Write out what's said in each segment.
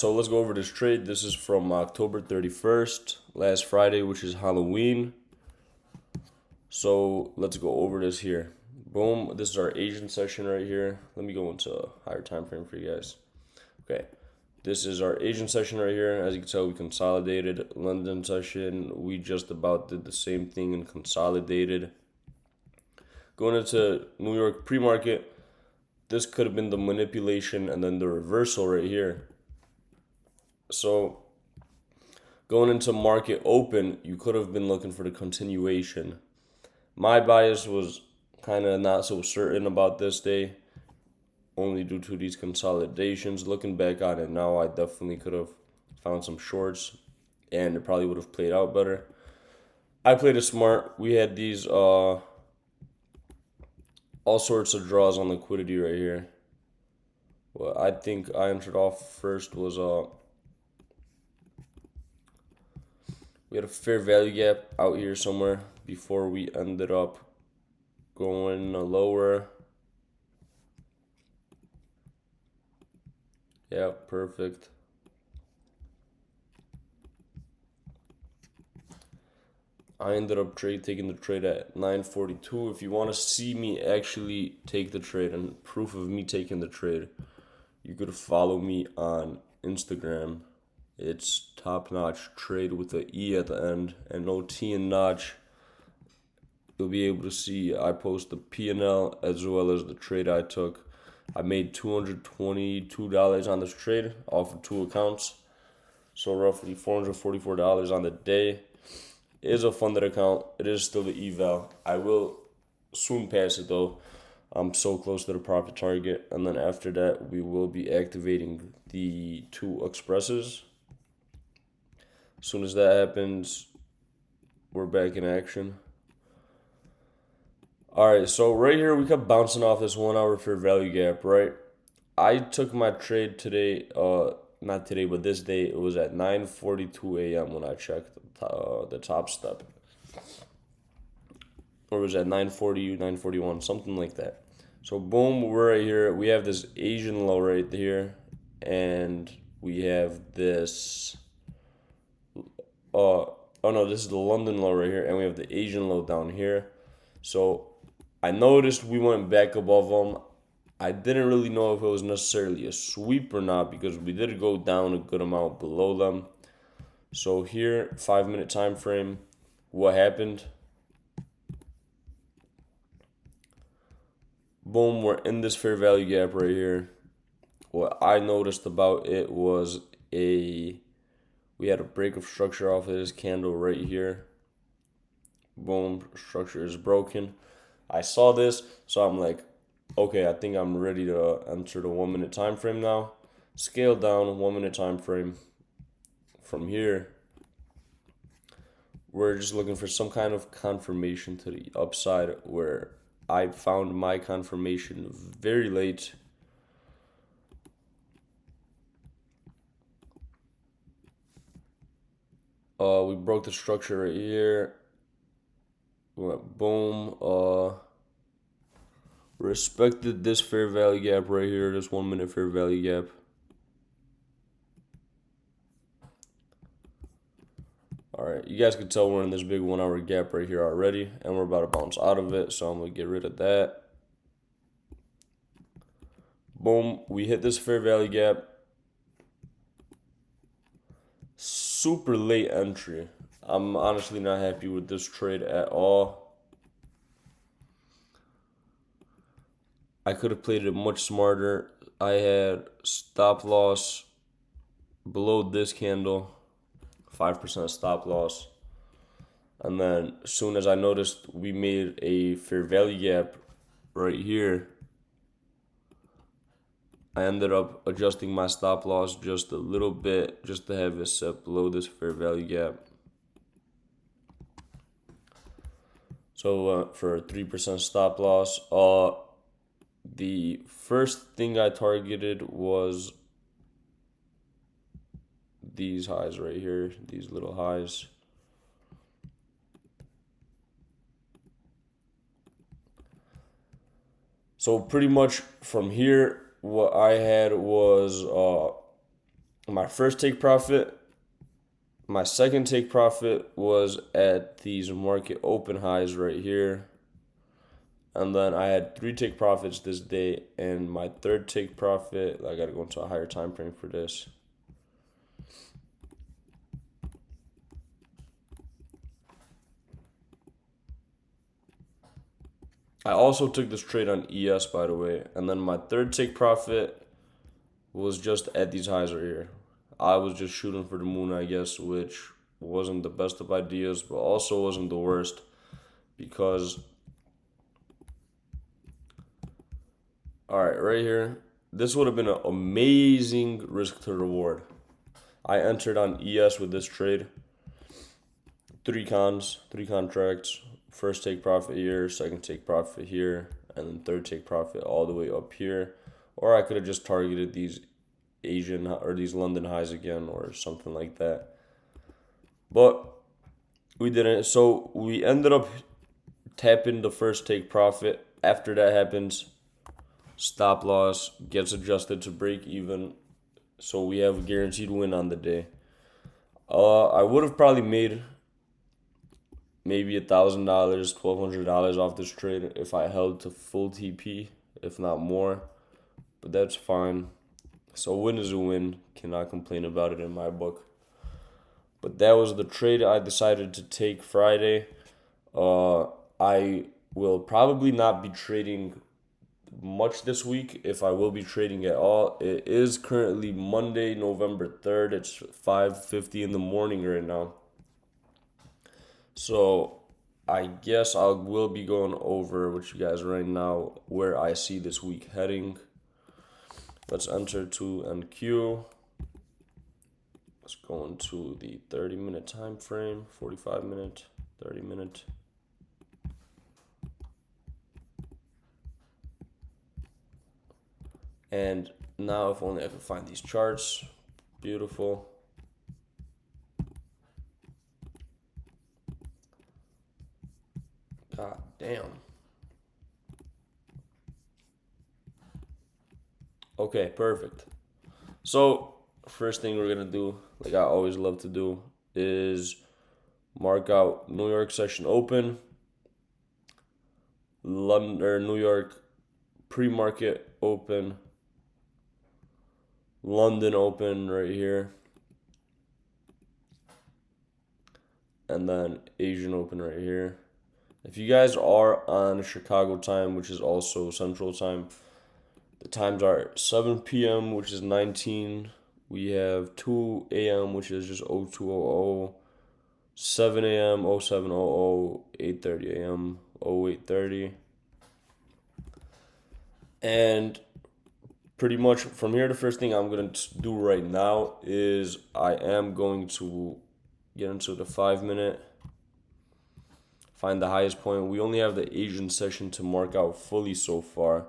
So let's go over this trade. This is from October 31st, last Friday, which is Halloween. So let's go over this here. Boom. This is our Asian session right here. Let me go into a higher time frame for you guys. Okay. This is our Asian session right here. As you can tell, we consolidated. London session, we just about did the same thing and consolidated. Going into New York pre-market, this could have been the manipulation and then the reversal right here. So going into market open, you could have been looking for the continuation. My bias was kind of not so certain about this day, only due to these consolidations. Looking back on it now, I definitely could have found some shorts, and it probably would have played out better. I played it smart. We had these all sorts of draws on liquidity right here. Well, I think I entered off first was we had a fair value gap out here somewhere before we ended up going lower. Yeah, perfect. I ended up taking the trade at 9:42. If you want to see me actually take the trade and proof of me taking the trade, you could follow me on Instagram. It's Top Notch Trade with the E at the end and no T in notch. You'll be able to see I post the P&L as well as the trade I took. I made $222 on this trade off of two accounts, so roughly $444 on the day. It is a funded account. It is still the eval. I will soon pass it though. I'm so close to the profit target, and then after that we will be activating the two expresses. As soon as that happens, we're back in action. Alright, so right here we kept bouncing off this 1 hour fair value gap, right? I took my trade today, not today, but this day. It was at 9:42 a.m. when I checked the top step. Or it was at 9:40, 9:41, something like that. So boom, we're right here. We have this Asian low right here, and we have this. Oh no, this is the London low right here, and we have the Asian low down here. So I noticed we went back above them. I didn't really know if it was necessarily a sweep or not because we did go down a good amount below them. So here, 5 minute time frame, what happened? Boom, we're in this fair value gap right here. What I noticed about it was we had a break of structure off of this candle right here. Boom, structure is broken. I saw this, so I'm like, okay, I think I'm ready to enter the 1 minute time frame now. Scale down 1 minute time frame. From here, we're just looking for some kind of confirmation to the upside where I found my confirmation very late. We broke the structure right here. We went boom. Respected this fair value gap right here, this 1 minute fair value gap. Alright, you guys can tell we're in this big 1 hour gap right here already, and we're about to bounce out of it, so I'm going to get rid of that. Boom, we hit this fair value gap. Super late entry. I'm honestly not happy with this trade at all. I could have played it much smarter. I had stop loss below this candle, 5% stop loss. And then as soon as I noticed we made a fair value gap right here, I ended up adjusting my stop loss just a little bit just to have it set below this fair value gap. So for a 3% stop loss, the first thing I targeted was these highs right here, these little highs. So pretty much from here, what I had was my first take profit, my second take profit was at these market open highs right here. And then I had 3 take profits this day, and my third take profit, I gotta go into a higher time frame for this. I also took this trade on ES, by the way, and then my third take profit was just at these highs right here. I was just shooting for the moon, I guess, which wasn't the best of ideas, but also wasn't the worst because, all right, right here, this would have been an amazing risk to reward. I entered on ES with this trade. 3 contracts. First take profit here, second take profit here, and then third take profit all the way up here. Or I could have just targeted these Asian or these London highs again or something like that. But we didn't. So we ended up tapping the first take profit. After that happens, stop loss gets adjusted to break even. So we have a guaranteed win on the day. I would have probably made maybe $1,000, $1,200 off this trade if I held to full TP, if not more. But that's fine. So win is a win. Cannot complain about it in my book. But that was the trade I decided to take Friday. I will probably not be trading much this week, if I will be trading at all. It is currently Monday, November 3rd. It's 5:50 in the morning right now. So I guess I will be going over with you guys right now where I see this week heading. Let's enter to NQ. Let's go into the 30-minute time frame, 45-minute, 30-minute. And now if only I could find these charts. Beautiful. God damn. Okay, perfect. So, first thing we're gonna do, like I always love to do, is mark out New York session open, London or New York pre-market open, London open right here, and then Asian open right here. If you guys are on Chicago time, which is also Central time, the times are 7 p.m., which is 19. We have 2 a.m., which is just 0200, 7 a.m., 0700, 8:30 a.m., 0830. And pretty much from here, the first thing I'm going to do right now is I am going to get into the 5-minute, find the highest point. We only have the Asian session to mark out fully so far.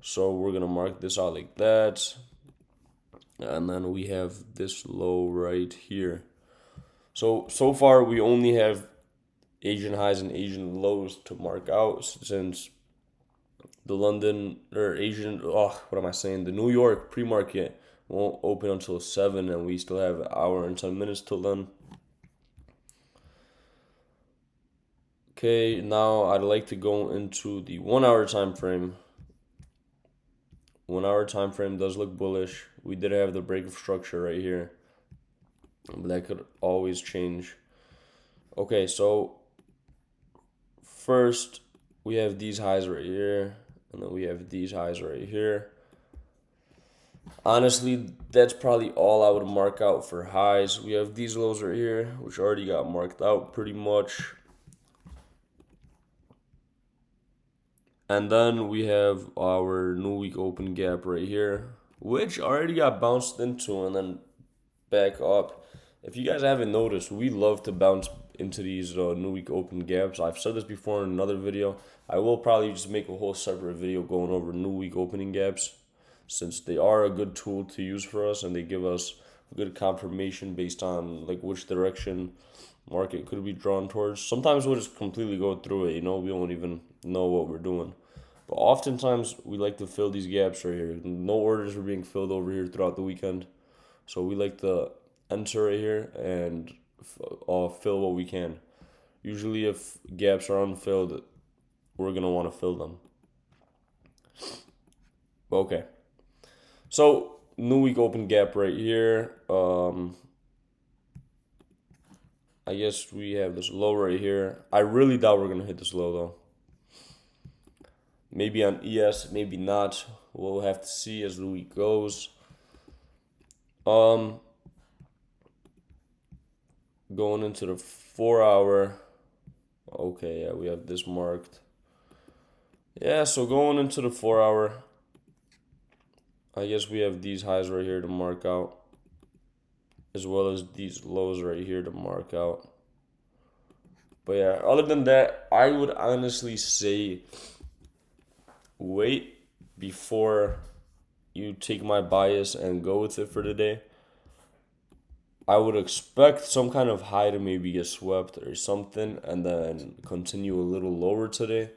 So we're going to mark this out like that. And then we have this low right here. So far we only have Asian highs and Asian lows to mark out since the London or Asian, what am I saying? The New York pre-market won't open until 7 and we still have an hour and 10 minutes till then. Okay, now I'd like to go into the 1 hour time frame. 1 hour time frame does look bullish. We did have the break of structure right here, but that could always change. Okay, so first we have these highs right here, and then we have these highs right here. Honestly, that's probably all I would mark out for highs. We have these lows right here, which already got marked out pretty much. And then we have our new week open gap right here, which already got bounced into and then back up. If you guys haven't noticed, we love to bounce into these new week open gaps. I've said this before in another video. I will probably just make a whole separate video going over new week opening gaps, since they are a good tool to use for us and they give us a good confirmation based on like which direction market could be drawn towards. Sometimes we'll just completely go through it, we won't even know what we're doing. But oftentimes we like to fill these gaps right here. No orders are being filled over here throughout the weekend. So we like to enter right here and fill what we can. Usually if gaps are unfilled, we're going to want to fill them. Okay. So new week open gap right here. I guess we have this low right here. I really doubt we're going to hit this low though. Maybe on ES, maybe not. We'll have to see as the week goes. Going into the 4 hour. Okay, yeah, we have this marked. Yeah, so going into the 4 hour, I guess we have these highs right here to mark out, as well as these lows right here to mark out. But yeah, other than that, I would honestly say wait before you take my bias and go with it for today. I would expect some kind of high to maybe get swept or something and then continue a little lower today.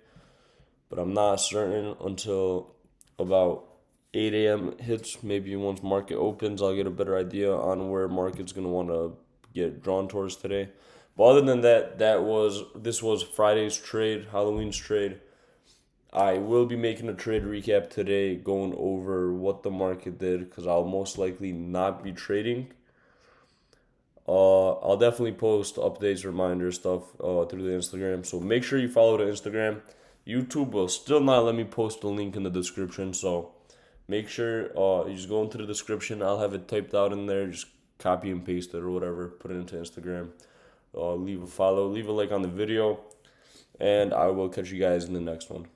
But I'm not certain until about 8 a.m. hits. Maybe once market opens, I'll get a better idea on where market's going to want to get drawn towards today. But other than that, this was Friday's trade, Halloween's trade. I will be making a trade recap today, going over what the market did because I'll most likely not be trading. I'll definitely post updates, reminders, stuff through the Instagram. So make sure you follow the Instagram. YouTube will still not let me post the link in the description. So make sure you just go into the description. I'll have it typed out in there. Just copy and paste it or whatever. Put it into Instagram. Leave a follow. Leave a like on the video. And I will catch you guys in the next one.